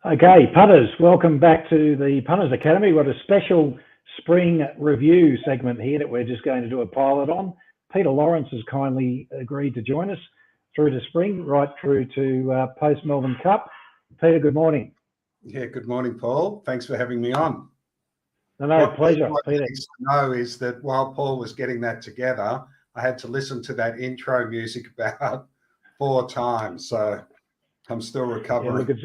Okay, punters, welcome back to the Punters Academy. We've got a special spring review segment here that we're just going to do a pilot on. Peter Lawrence has kindly agreed to join us through to spring, right through to post-Melbourne Cup. Peter, good morning. Yeah, good morning, Paul. Thanks for having me on. No, pleasure, Peter. What I know is that while Paul was getting that together, I had to listen to that intro music about 4 times, so I'm still recovering. Yeah, look, it's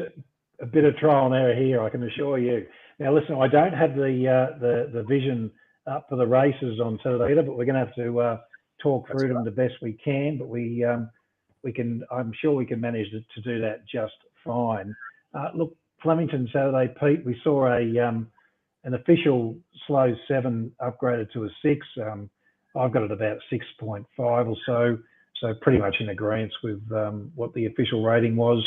a bit of trial and error here, I can assure you. Now, listen, I don't have the vision up for the races on Saturday either, but we're going to have to talk through them the best we can. But we can, I'm sure we can manage to do that just fine. Look, Flemington Saturday, Pete, we saw an official slow 7 upgraded to a 6. I've got it about 6.5 or so pretty much in agreement with what the official rating was.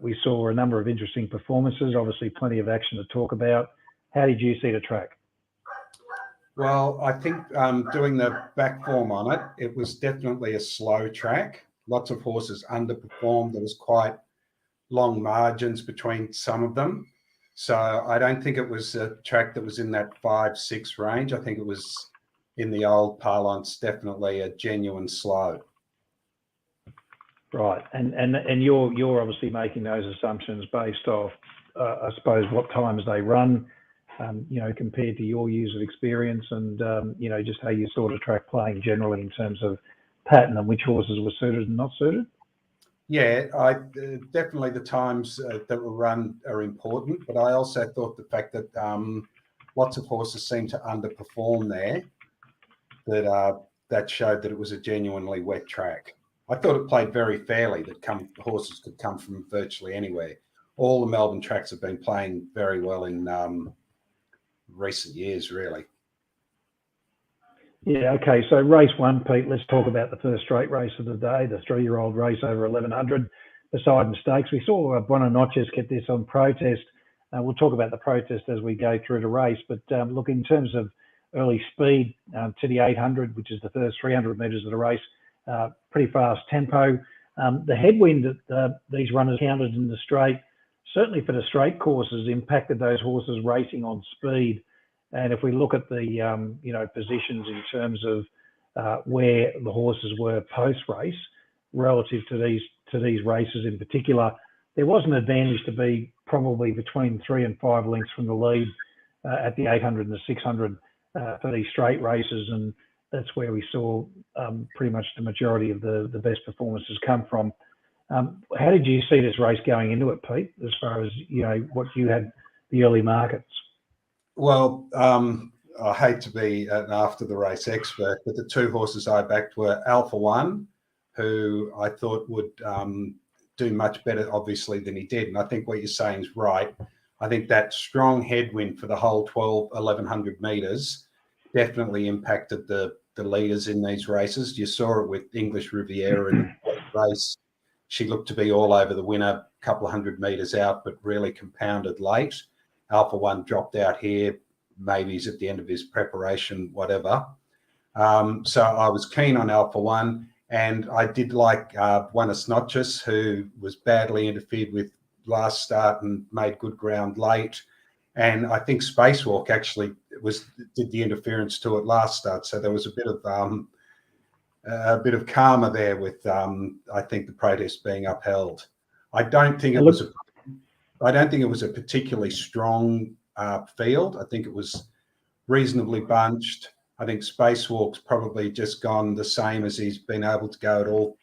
We saw a number of interesting performances, obviously plenty of action to talk about. How did you see the track? Well, I think doing the back form on it, it was definitely a slow track. Lots of horses underperformed. There was quite long margins between some of them. So I don't think it was a track that was in that 5-6 range. I think it was, in the old parlance, definitely a genuine slow. Right, and you're obviously making those assumptions based off, I suppose, what times they run, compared to your years of experience, and just how you saw the track playing generally in terms of pattern and which horses were suited and not suited. Yeah, definitely the times that were run are important, but I also thought the fact that lots of horses seemed to underperform there, that showed that it was a genuinely wet track. I thought it played very fairly, that horses could come from virtually anywhere. All the Melbourne tracks have been playing very well in recent years, really. Yeah, okay, so race 1, Pete, let's talk about the first straight race of the day, the 3-year-old race over 1100, Poseidon Stakes. We saw Buenos Noches get this on protest. We'll talk about the protest as we go through the race, but look, in terms of early speed to the 800, which is the first 300 metres of the race, pretty fast tempo. The headwind that these runners counted in the straight, certainly for the straight courses, impacted those horses racing on speed. And if we look at the positions in terms of where the horses were post-race relative to these races in particular, there was an advantage to be probably between 3 and 5 lengths from the lead at the 800 and the 600 for these straight races, and that's where we saw pretty much the majority of the best performances come from. How did you see this race going into it, Pete, as far as what you had the early markets? Well, I hate to be an after the race expert, but the 2 horses I backed were Alpha One, who I thought would do much better, obviously, than he did. And I think what you're saying is right. I think that strong headwind for the whole 1,100 metres definitely impacted the leaders in these races. You saw it with English Riviera in the race. She looked to be all over the winner, a couple of 100 metres out, but really compounded late. Alpha One dropped out here. Maybe he's at the end of his preparation, whatever. So I was keen on Alpha One, and I did like Buenos Noches, who was badly interfered with last start and made good ground late. And I think Spacewalk actually did the interference to it last start. So there was a bit of karma there with I think the protest being upheld. I don't think it was a particularly strong field. I think it was reasonably bunched. I think Spacewalk's probably just gone the same as he's been able to go at all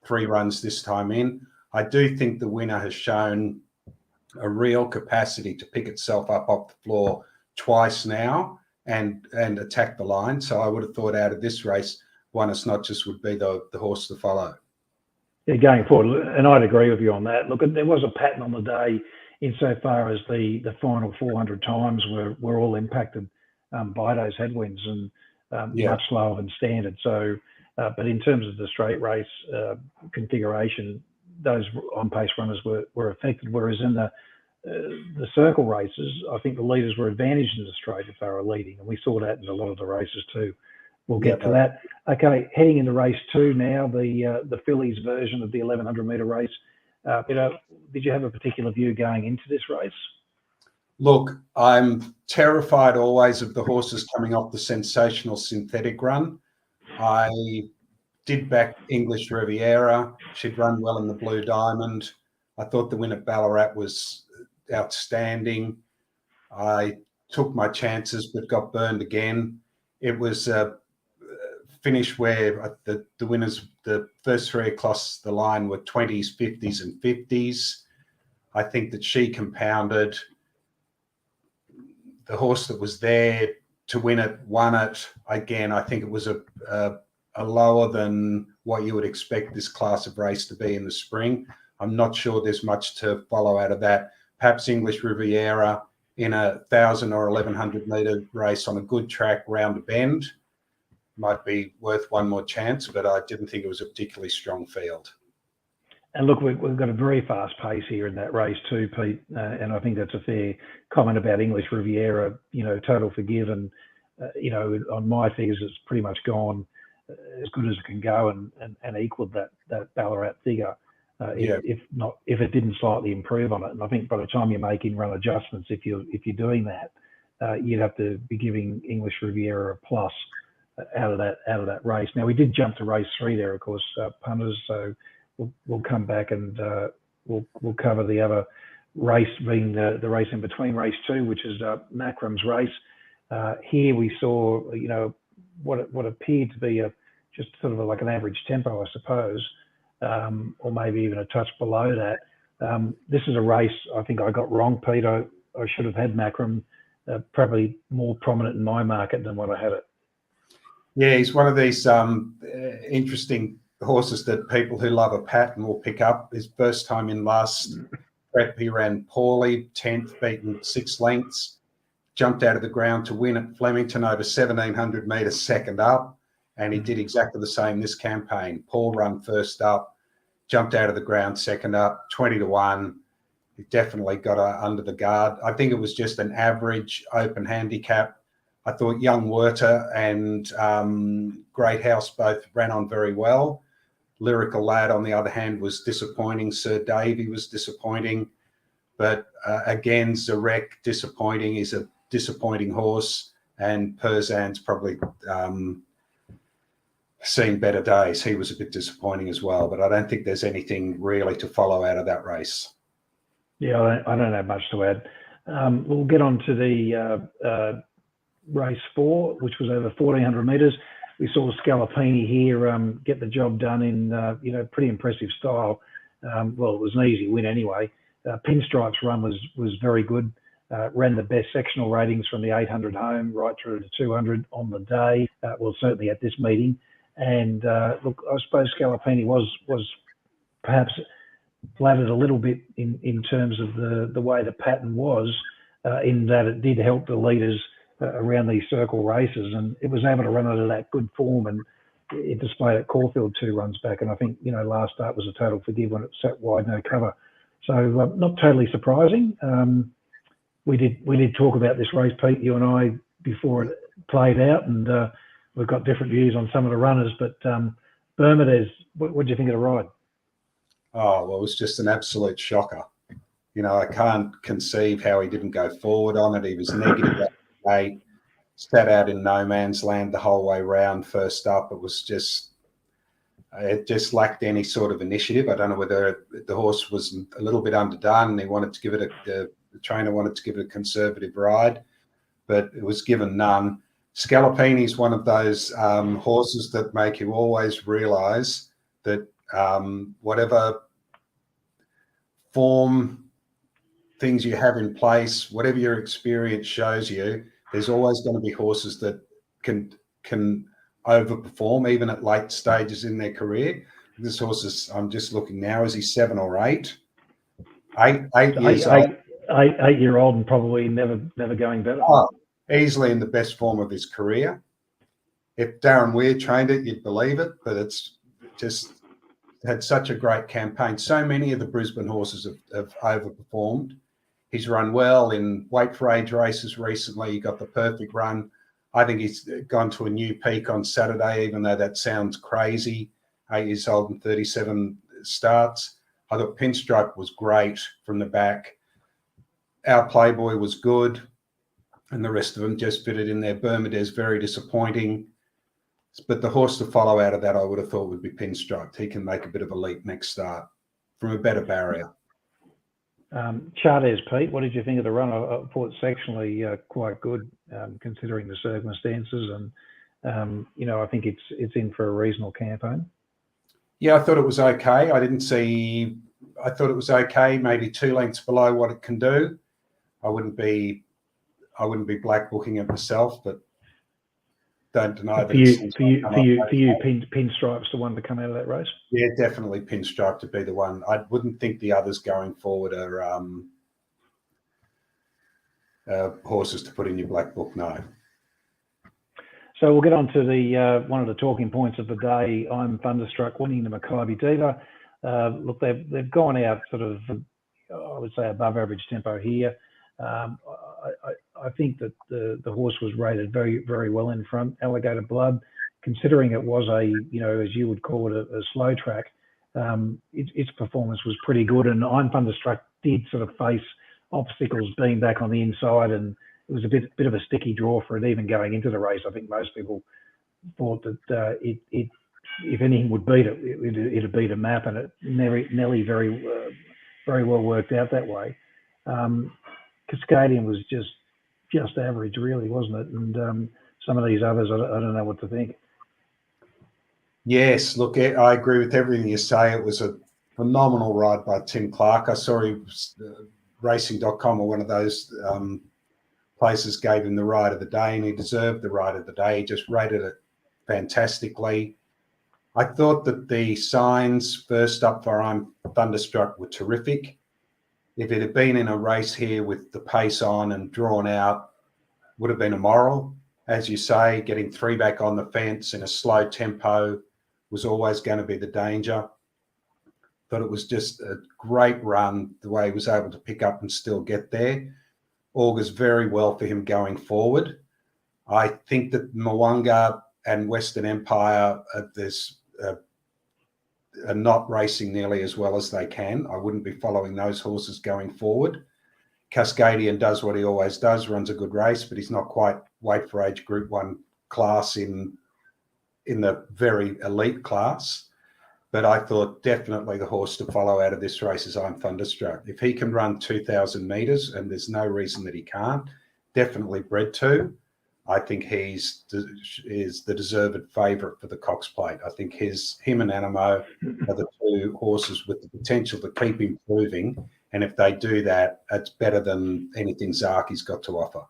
3 runs this time in. I do think the winner has shown a real capacity to pick itself up off the floor twice now and attack the line. So I would have thought out of this race, Buenos Noches would be the horse to follow. Yeah, going forward, and I'd agree with you on that. Look, there was a pattern on the day insofar as the final 400 times were all impacted by those headwinds and much lower than standard. So, but in terms of the straight race configuration, those on-pace runners were affected, whereas in the circle races, I think the leaders were advantaged in the straight if they were leading, and we saw that in a lot of the races too. We'll get to that. Okay, heading into race 2 now, the fillies version of the 1100 metre race. Did you have a particular view going into this race? Look, I'm terrified always of the horses coming off the sensational synthetic run. I did back English Riviera. She'd run well in the Blue Diamond. I thought the win at Ballarat was outstanding. I took my chances but got burned again. It was a finish where the winners, the first three across the line were 20s, 50s and 50s. I think that she compounded. The horse that was there to win it won it. Again, I think it was a lower than what you would expect this class of race to be in the spring. I'm not sure there's much to follow out of that. Perhaps English Riviera in 1,000 or 1,100 metre race on a good track round a bend might be worth one more chance, but I didn't think it was a particularly strong field. And look, we've got a very fast pace here in that race too, Pete. And I think that's a fair comment about English Riviera, total forgive. And, on my figures, it's pretty much gone as good as it can go and equaled that Ballarat figure. If it didn't slightly improve on it. And I think by the time you're making run adjustments, if you're doing that, you'd have to be giving English Riviera a plus out of that race. Now we did jump to race 3 there, of course, punters. So we'll come back and we'll cover the other race, being the race in between race 2, which is Macram's race. Here we saw what appeared to be just sort of like an average tempo, I suppose. Or maybe even a touch below that. This is a race I think I got wrong, Pete. I should have had Macram probably more prominent in my market than what I had it. Yeah, he's one of these interesting horses that people who love a pattern will pick up. His first time in last prep, he ran poorly, 10th, beaten 6 lengths, jumped out of the ground to win at Flemington over 1,700 metres second up, and he did exactly the same this campaign. Poor run first up, jumped out of the ground second up, 20-1. He definitely got under the guard. I think it was just an average open handicap. I thought Young Werter and Great House both ran on very well. Lyrical Lad, on the other hand, was disappointing. Sir Davy was disappointing. But again, Zarek, disappointing. He's a disappointing horse. And Perzan's probably seen better days. He was a bit disappointing as well. But I don't think there's anything really to follow out of that race. Yeah, I don't have much to add. We'll get on to the race 4, which was over 1,400 metres. We saw Scalapini here get the job done in pretty impressive style. Well, it was an easy win anyway. Pinstripe's run was very good. Ran the best sectional ratings from the 800 home right through to 200 on the day. Well, certainly at this meeting. And look, I suppose Scalapini was perhaps flattered a little bit in terms of the way the pattern was, in that it did help the leaders around these circle races, and it was able to run out of that good form, and it displayed at Caulfield 2 runs back. And I think last start was a total forgive when it sat wide, no cover. So not totally surprising. We did talk about this race, Pete, you and I, before it played out, and we've got different views on some of the runners. But Bermudez, what do you think of the ride? Oh, well, it was just an absolute shocker. I can't conceive how he didn't go forward on it. He was negative that day, sat out in no man's land the whole way round first up. It just lacked any sort of initiative. I don't know whether the horse was a little bit underdone. He wanted to give it the trainer wanted to give it a conservative ride, but it was given none. Scalapini is one of those horses that make you always realise that whatever form things you have in place, whatever your experience shows you, there's always going to be horses that can overperform even at late stages in their career. This horse is, I'm just looking now, is he 7 or 8? 8 years old. 8-year-old and probably never going better. Oh, easily in the best form of his career. If Darren Weir trained it, you'd believe it, but it's just had such a great campaign. So many of the Brisbane horses have overperformed. He's run well in weight for age races recently. He got the perfect run. I think he's gone to a new peak on Saturday, even though that sounds crazy. 8 years old and 37 starts. I thought Pinstripe was great from the back. Our Playboy was good, and the rest of them just fitted in there. Bermude's very disappointing. But the horse to follow out of that, I would have thought, would be Pinstripe. He can make a bit of a leap next start from a better barrier. Chardes, Pete, what did you think of the run? I thought sectionally quite good, considering the circumstances, and I think it's in for a reasonable campaign. Yeah, I thought it was okay. I thought it was okay, maybe 2 lengths below what it can do. I wouldn't be black booking it myself, but don't deny that. For you, Pinstripe's the one to come out of that race. Yeah, definitely Pinstripe to be the one. I wouldn't think the others going forward are horses to put in your black book. No. So we'll get on to the one of the talking points of the day. I'm Thunderstruck winning the Maccabi Diva. Look, they've gone out sort of, I would say, above average tempo here. I think that the horse was rated very, very well in front. Alligator Blood, considering it was as you would call it, a slow track, its performance was pretty good. And I'm Thunderstruck did sort of face obstacles being back on the inside, and it was a bit of a sticky draw for it even going into the race. I think most people thought that it if anything would beat it, it'd beat a map, and it nearly very well worked out that way. Cascadian was just average, really, wasn't it? And some of these others, I don't know what to think. Yes, look, I agree with everything you say. It was a phenomenal ride by Tim Clark. I saw he was, racing.com or one of those places gave him the ride of the day, and he deserved the ride of the day. He just rated it fantastically. I thought that the signs first up for I'm Thunderstruck were terrific. If it had been in a race here with the pace on and drawn out, would have been a moral. As you say, getting 3 back on the fence in a slow tempo was always going to be the danger. But it was just a great run, the way he was able to pick up and still get there. Augurs very well for him going forward. I think that Mwanga and Western Empire are not racing nearly as well as they can. I wouldn't be following those horses going forward. Cascadian does what he always does, runs a good race, but he's not quite weight for age Group 1 class in the very elite class. But I thought definitely the horse to follow out of this race is I'm Thunderstruck. If he can run 2,000 metres, and there's no reason that he can't, definitely bred to, I think is the deserved favourite for the Cox Plate. I think him and Animo are the 2 horses with the potential to keep improving. And if they do that, it's better than anything Zaki's got to offer.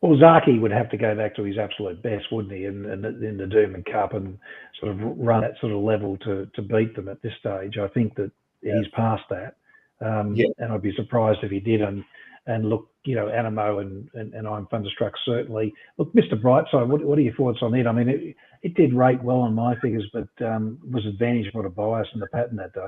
Well, Zaki would have to go back to his absolute best, wouldn't he, in the Doomben Cup and sort of run that sort of level to beat them at this stage. I think that he's past that. And I'd be surprised if he did. And look, Animo and I'm Thunderstruck certainly. Look, Mr. Brightside, what are your thoughts on it? I mean, it did rate well on my figures, but was advantaged by a bias in the pattern that day.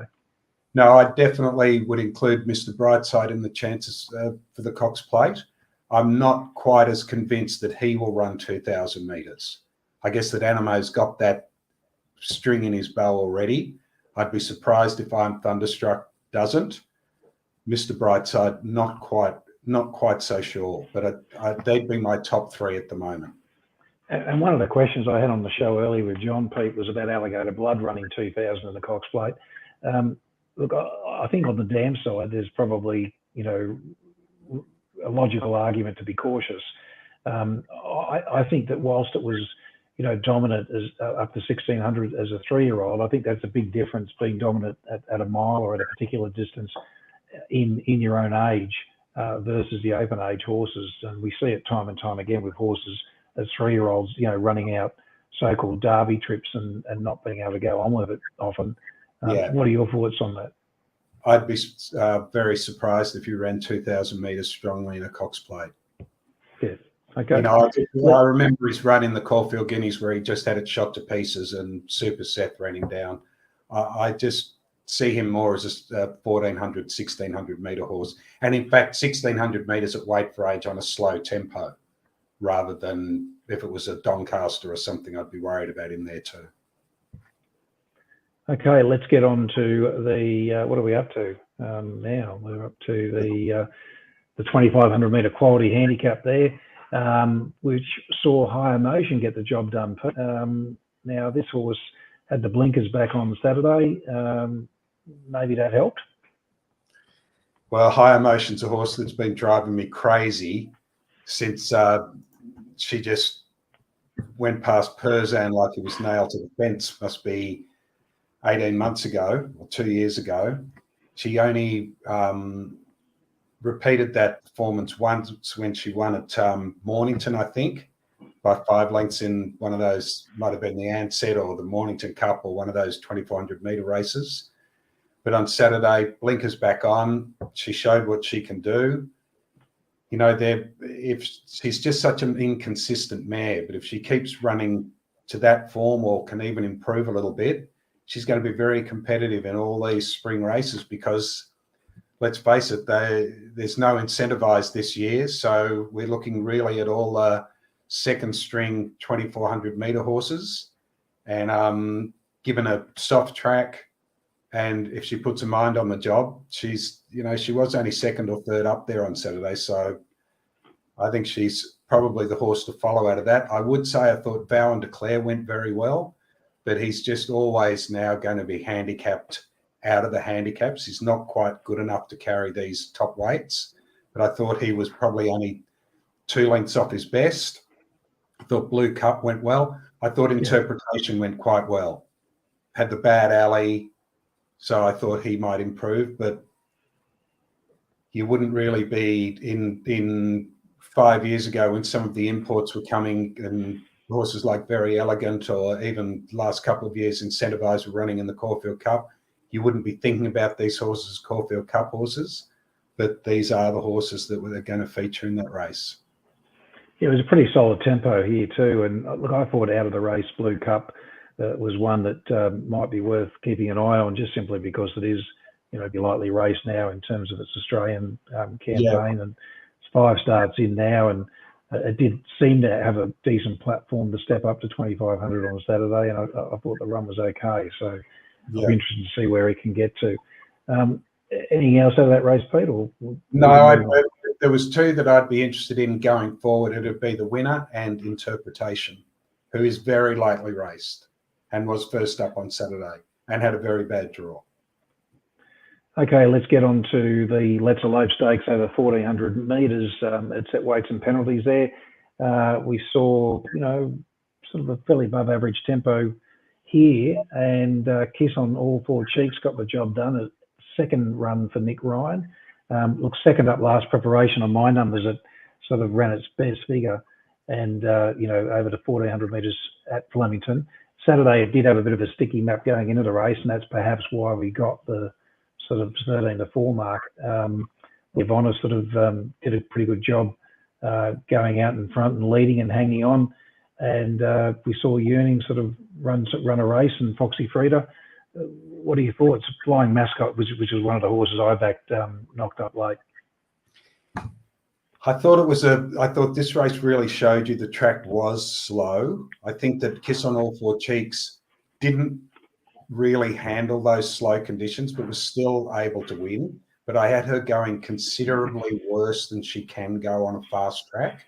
No, I definitely would include Mr. Brightside in the chances for the Cox Plate. I'm not quite as convinced that he will run 2,000 metres. I guess that Animo's got that string in his bow already. I'd be surprised if I'm Thunderstruck doesn't. Mr. Brightside, not quite so sure, but they'd be my top 3 at the moment. And one of the questions I had on the show earlier with John Pete was about Alligator Blood running 2,000 in the Cox Plate. Look, I think on the dam side, there's probably, a logical argument to be cautious. I think that whilst it was, dominant as up to 1,600 as a 3-year-old, I think that's a big difference being dominant at a mile or at a particular distance in your own age versus the open age horses. And we see it time and time again with horses as 3-year-olds, running out so-called derby trips and not being able to go on with it often. What are your thoughts on that? I'd be very surprised if you ran 2,000 metres strongly in a Cox Plate. Yeah. Okay. I remember his run in the Caulfield Guineas where he just had it shot to pieces and Super Seth ran him down. I just see him more as a 1,400, 1,600 metre horse. And in fact, 1,600 metres at weight for age on a slow tempo, rather than if it was a Doncaster or something, I'd be worried about him there too. Okay, let's get on to the, what are we up to now? We're up to the 2,500 metre quality handicap there, which saw Higher Motion get the job done. Now, this horse had the blinkers back on Saturday. Maybe that helped. Well, Higher Motion's a horse that's been driving me crazy since she just went past Perzan like it was nailed to the fence. Must be 18 months ago or 2 years ago. She only repeated that performance once when she won at Mornington, I think, by 5 lengths in one of those, might have been the Ansett or the Mornington Cup or one of those 2,400 metre races. But on Saturday, blinkers back on. She showed what she can do. You know, if she's just such an inconsistent mare, but if she keeps running to that form or can even improve a little bit, she's going to be very competitive in all these spring races because, let's face it, there's no incentivized this year. So we're looking really at all the second string 2,400 metre horses and given a soft track. And if she puts her mind on the job, she was only second or third up there on Saturday. So I think she's probably the horse to follow out of that. I would say I thought Vow and Declare went very well, but he's just always now going to be handicapped out of the handicaps. He's not quite good enough to carry these top weights, but I thought he was probably only 2 lengths off his best. I thought Blue Cup went well. I thought Interpretation went quite well. Had the bad alley, so I thought he might improve, but you wouldn't really be in 5 years ago when some of the imports were coming and horses like Very Elegant or even the last couple of years Incentivized were running in the Caulfield Cup. You wouldn't be thinking about these horses as Caulfield Cup horses, but these are the horses that were going to feature in that race. Yeah, it was a pretty solid tempo here too. And look, I thought out of the race, Blue Cup was one that might be worth keeping an eye on just simply because it is, be lightly raced now in terms of its Australian campaign. And it's 5 starts in now, and it did seem to have a decent platform to step up to 2,500 on Saturday, and I thought the run was okay. So I'll be interested to see where he can get to. Anything else out of that race, Pete? No, there was 2 that I'd be interested in going forward. It would be the winner and Interpretation, who is very lightly raced and was first up on Saturday and had a very bad draw. Okay, let's get on to the Elope Stakes over 1,400 metres. It's at weights and penalties there. We saw, sort of a fairly above average tempo here, and Kiss on All Four Cheeks got the job done. A second run for Nick Ryan. Second up last preparation on my numbers, it sort of ran its best figure and, over to 1,400 metres at Flemington. Saturday, it did have a bit of a sticky map going into the race, and that's perhaps why we got the sort of 13 to 4 mark. Yvonne sort of did a pretty good job going out in front and leading and hanging on. And we saw Yearning sort of run a race, and Foxy Frida. What are your thoughts? Flying Mascot, which was one of the horses I backed, knocked up late. I thought this race really showed you the track was slow. I think that Kiss on All Four Cheeks didn't really handle those slow conditions, but was still able to win. But I had her going considerably worse than she can go on a fast track.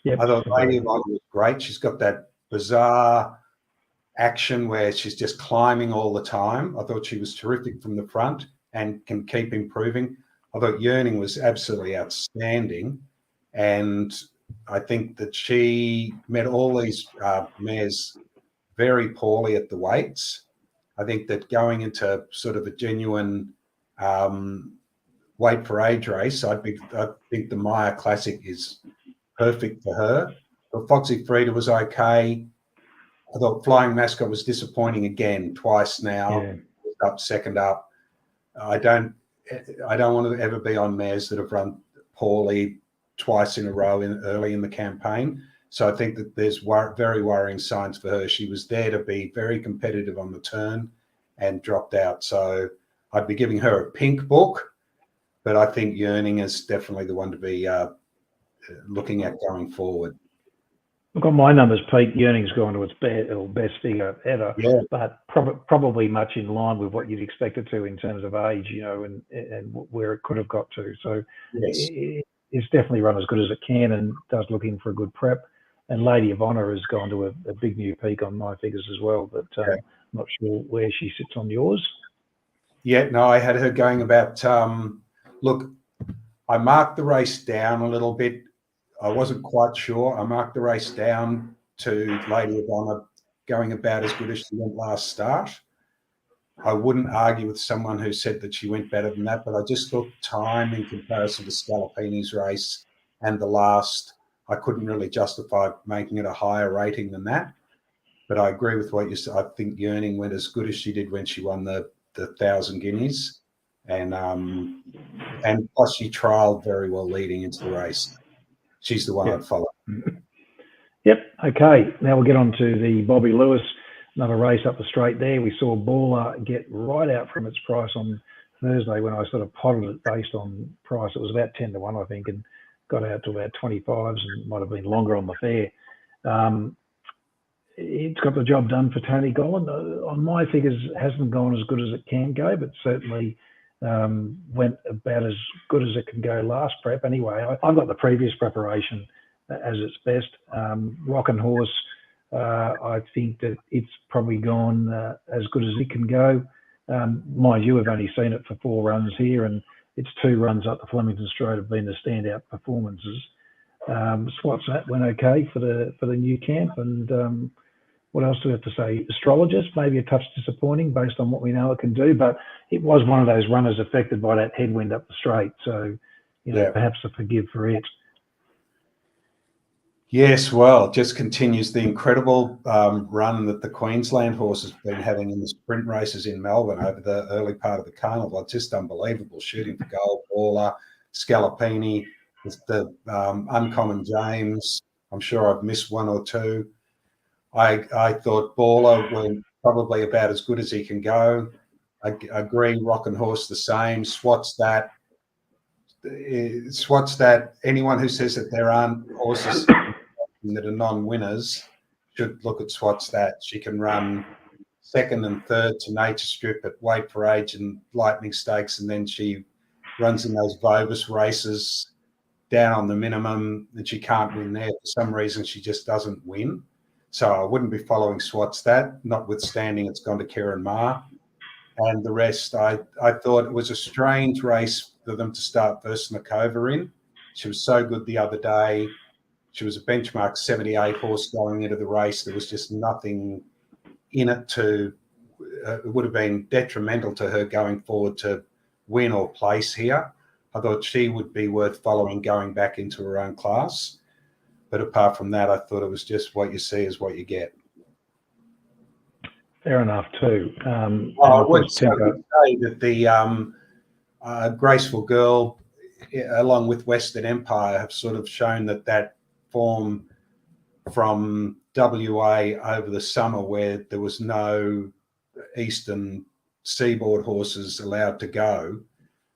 Yep. I thought Lady Yvonne was great. She's got that bizarre action where she's just climbing all the time. I thought she was terrific from the front and can keep improving. I thought Yearning was absolutely outstanding. And I think that she met all these mares very poorly at the weights. I think that going into sort of a genuine weight for age race, I think the Maya Classic is perfect for her. But Foxy Frida was okay. I thought Flying Mascot was disappointing again twice now. Yeah. Up second up. I don't want to ever be on mares that have run poorly twice in a row early in the campaign. So I think that there's very worrying signs for her. She was there to be very competitive on the turn and dropped out. So I'd be giving her a pink book, but I think Yearning is definitely the one to be looking at going forward. Look, on my numbers, Pete, Yearning's gone to its best figure ever, Yeah. but probably much in line with what you'd expect it to in terms of age, and where it could have got to. So Yes. it's definitely run as good as it can and does look in for a good prep. And Lady of Honor has gone to a big new peak on my figures as well, but Yeah. I'm not sure where she sits on yours. Yeah, no, I had her going about, look, I marked the race down a little bit. I wasn't quite sure. I marked the race down to Lady of Honor going about as good as she went last start. I wouldn't argue with someone who said that she went better than that, but I just thought time in comparison to Scalapini's race and the last, I couldn't really justify making it a higher rating than that. But I agree with what you said. I think Yearning went as good as she did when she won the 1,000 guineas. And plus she trialled very well leading into the race. She's the one I'd follow. Yep. Okay. Now we'll get on to the Bobby Lewis, another race up the straight there. We saw Baller get right out from its price on Thursday when I sort of potted it based on price. It was about 10 to 1, I think, and got out to about 25s and might have been longer on the fair. It's got the job done for Tony Gollan. On my figures, hasn't gone as good as it can go, but certainly went about as good as it can go last prep. Anyway, I've got the previous preparation as its best. Rockin' Horse, I think that it's probably gone as good as it can go. Mind you, we've only seen it for 4 runs here, and its 2 runs up the Flemington Straight have been the standout performances. Swats that went okay for the new camp, and what else do we have to say? Astrologist, maybe a touch disappointing based on what we know it can do, but it was one of those runners affected by that headwind up the straight. So, perhaps a forgive for it. Yes, well, it just continues the incredible run that the Queensland horse has been having in the sprint races in Melbourne over the early part of the carnival. It's just unbelievable. Shooting for gold, Baller, Scalapini, the Uncommon James. I'm sure I've missed 1 or 2. I thought Baller went probably about as good as he can go. I agree, Rockin' Horse the same. Swats that. Anyone who says that there aren't horses that are non-winners should look at Swats that. She can run 2nd and 3rd to Nature Strip at Weight for Age and Lightning Stakes, and then she runs in those Vobis races down on the minimum, and she can't win there. For some reason, she just doesn't win. So I wouldn't be following Swats that, notwithstanding it's gone to Kieran Maher. And the rest, I thought it was a strange race for them to start Versnikova in. She was so good the other day. She was a benchmark 78 horse going into the race. There was just nothing in it to it would have been detrimental to her going forward to win or place here. I thought she would be worth following going back into her own class. But apart from that, I thought it was just what you see is what you get. Fair enough too. I would say that the Graceful Girl, along with Western Empire, have sort of shown that form from WA over the summer, where there was no eastern seaboard horses allowed to go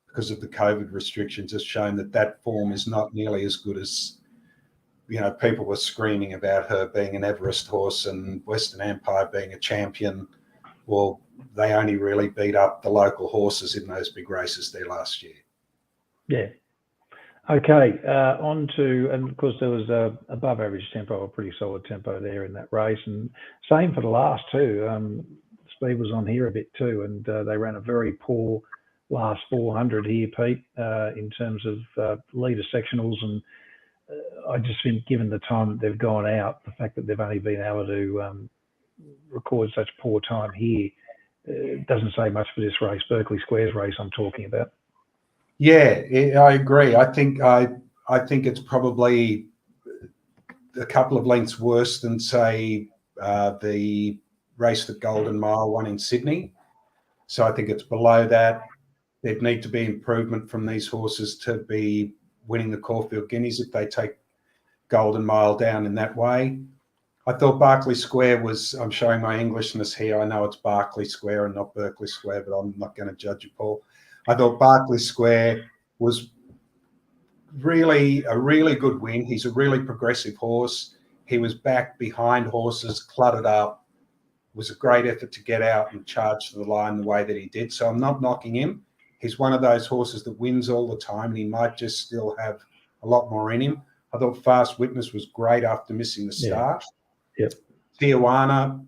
because of the COVID restrictions, has shown that form is not nearly as good as, people were screaming about her being an Everest horse and Western Empire being a champion. Well, they only really beat up the local horses in those big races there last year. Yeah. Okay, on to, and of course there was a above average tempo, a pretty solid tempo there in that race, and same for the last two. Speed was on here a bit too, and they ran a very poor last 400 here, Pete, in terms of leader sectionals, and I just think given the time that they've gone out, the fact that they've only been able to record such poor time here, doesn't say much for this race, Berkeley Squares race I'm talking about. Yeah, I agree. I think it's probably a couple of lengths worse than, say, the race that Golden Mile won in Sydney. So I think it's below that. There'd need to be improvement from these horses to be winning the Caulfield Guineas if they take Golden Mile down in that way. I thought Berkeley Square was, I'm showing my Englishness here. I know it's Berkeley Square and not Berkeley Square, but I'm not going to judge you, Paul. I thought Berkeley Square was really a really good win. He's a really progressive horse. He was back behind horses, cluttered up. It was a great effort to get out and charge to the line the way that he did. So I'm not knocking him. He's one of those horses that wins all the time, and he might just still have a lot more in him. I thought Fast Witness was great after missing the start. Yep. Tijuana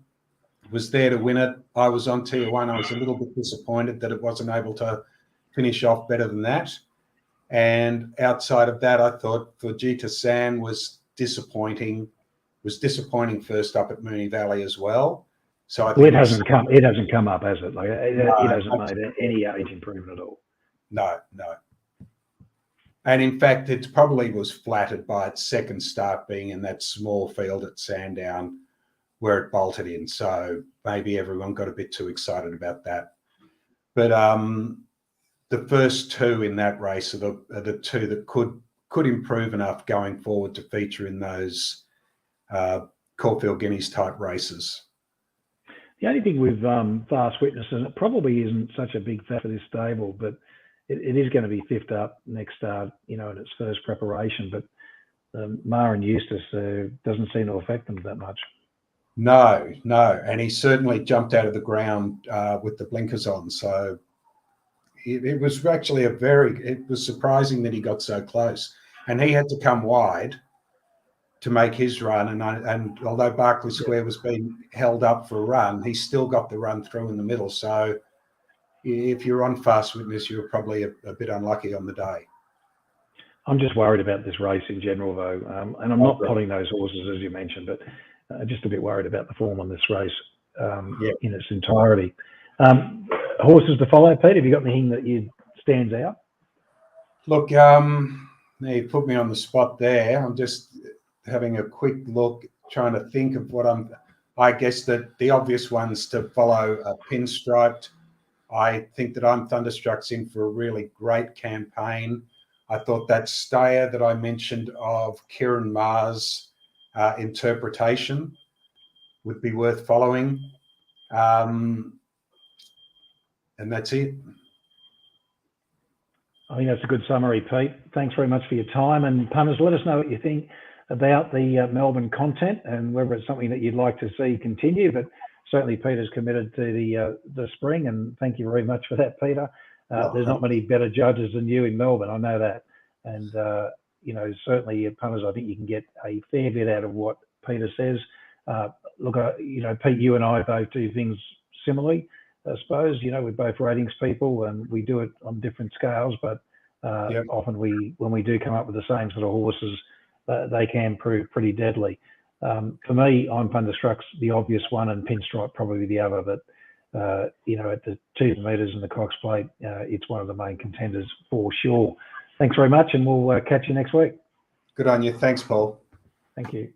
was there to win it. I was on Tijuana. I was a little bit disappointed that it wasn't able to finish off better than that. And outside of that, I thought Fujita San was disappointing. First up at Moonee Valley as well. So I think it hasn't come up, has it? Like it hasn't made any age improvement at all. No. And in fact, it probably was flattered by its second start being in that small field at Sandown where it bolted in. So maybe everyone got a bit too excited about that. But the first two in that race are the two that could improve enough going forward to feature in those Caulfield Guineas type races. The only thing with Fast Witness, and it probably isn't such a big factor for this stable, but it is going to be fifth up next start, in its first preparation. But Mar and Eustace doesn't seem to affect them that much. No, and he certainly jumped out of the ground with the blinkers on. So it was actually it was surprising that he got so close, and he had to come wide to make his run. And although Berkeley Square was being held up for a run, he still got the run through in the middle. So if you're on Fast Witness, you're probably a bit unlucky on the day. I'm just worried about this race in general, though. And I'm not potting those horses, as you mentioned, but just a bit worried about the form on this race in its entirety. Horses to follow, Pete, have you got anything that stands out? Look, you put me on the spot there. I'm just having a quick look, trying to think of what I guess that the obvious ones to follow are Pinstriped. I think that Thunderstruck's in for a really great campaign. I thought that stayer that I mentioned of Kieran Maher's interpretation would be worth following. And that's it. I think that's a good summary, Pete. Thanks very much for your time. And punters, let us know what you think about the Melbourne content and whether it's something that you'd like to see continue. But certainly Peter's committed to the spring, and thank you very much for that, Peter. There's not many better judges than you in Melbourne, I know that. And, certainly punters, I think you can get a fair bit out of what Peter says. Look, Pete, you and I both do things similarly, I suppose. We're both ratings people and we do it on different scales, but often when we do come up with the same sort of horses, they can prove pretty deadly. For me, Thunderstruck's the obvious one, and Pinstripe probably the other. But at the 2 metres and the Cox Plate, it's one of the main contenders for sure. Thanks very much, and we'll catch you next week. Good on you. Thanks, Paul. Thank you.